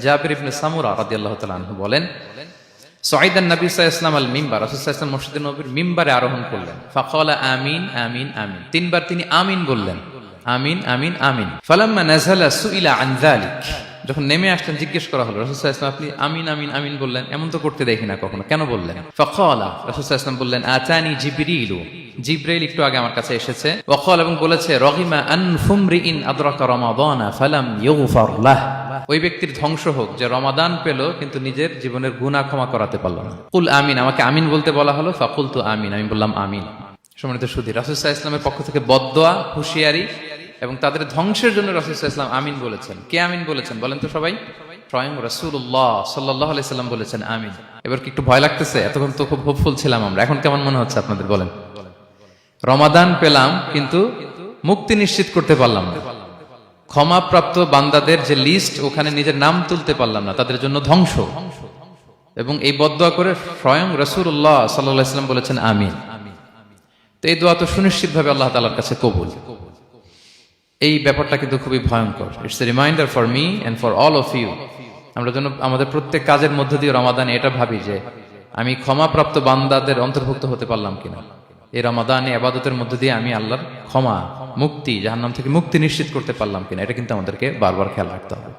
জাবির ইবনে সামুরা রাদিয়াল্লাহু তাআলা আনহু বলেন, সাইদান নবী সাল্লাল্লাহু আলাইহি ওয়াসাল্লাম আল মিম্বার, রাসূল সাল্লাল্লাহু আলাইহি ওয়াসাল্লাম মসজিদে নববীর মিম্বারে আরোহণ করলেন। ফাকালা আমিন আমিন আমিন, তিনবার তিনি আমিন বললেন, আমিন আমিন আমিন। ফালাম্মা নাযালা সুইলা আন যালিক, যখন নেমে আসলেন জিজ্ঞেস করা হলো, রাসূল সাল্লাল্লাহু আলাইহি ওয়াসাল্লাম আপনি আমিন আমিন আমিন বললেন, এমন তো করতে দেখি না কখনো, কেন বললেন? ফাকালা, রাসূল সাল্লাল্লাহু আলাইহি ওয়াসাল্লাম বললেন, আতানি জিবরিলু, জিব্রাইল একটু আগে আমার কাছে এসেছে। ওয়াকাল, এবং বলেছে, রহিমা আনফুমরিইন আদরাকা রমাদানা ফালাম ইউগফার লাহ, ওই ব্যক্তির ধ্বংস হোক যে রমাদান পেল কিন্তু নিজের জীবনের গুনাহ ক্ষমা করাতে পারল না। কুল আমিন, আমাকে আমিন বলতে বলা হলো, ফাকুলতু আমিন, আমি বললাম আমিন। সম্মানিত সুধী, রাসূল সাল্লাল্লাহু আলাইহি ওয়াসাল্লামের পক্ষ থেকে বদদোয়া, হুঁশিয়ারি এবং তাদের ধ্বংসের জন্য রাসূল সাল্লাল্লাহু আলাইহি ওয়াসাল্লাম আমিন বলেছেন। কে আমিন বলেছেন বলেন তো সবাই? স্বয়ং রাসূলুল্লাহ সাল্লাল্লাহু আলাইহি ওয়াসাল্লাম বলেছেন আমিন। এবার কি একটু ভয় লাগতেছে? এতক্ষণ তো খুব হোপফুল ছিলাম আমরা, এখন কেমন মনে হচ্ছে আপনাদের বলেন? রমাদান পেলাম কিন্তু মুক্তি নিশ্চিত করতে পারলাম না, ক্ষমাপ্রাপ্ত বান্দাদের যে লিস্ট ওখানে নিজের নাম তুলতে পারলাম না, তাদের জন্য ধ্বংস। এবং এই বদদোয়া করে স্বয়ং রাসূলুল্লাহ সাল্লাল্লাহু আলাইহি ওয়াসাল্লাম বলেছেন আমিন। তো এই দোয়া তো সুনিশ্চিতভাবে আল্লাহ তাআলার কাছে কবুল। এই ব্যাপারটা কিন্তু খুবই ভয়ঙ্কর। It's a reminder for me and for all of you. আমরা যেন আমাদের প্রত্যেক কাজের মধ্য দিয়ে রমাদানে এটা ভাবি যে আমি ক্ষমাপ্রাপ্ত বান্দাদের অন্তর্ভুক্ত হতে পারলাম কিনা, এই রমাদানে ইবাদতের মধ্য দিয়ে আমি আল্লাহর ক্ষমা, মুক্তি, জাহান্নাম থেকে মুক্তি নিশ্চিত করতে পারলাম কিনা, এটা কিন্তু আমাদেরকে বারবার খেয়াল রাখতে হবে।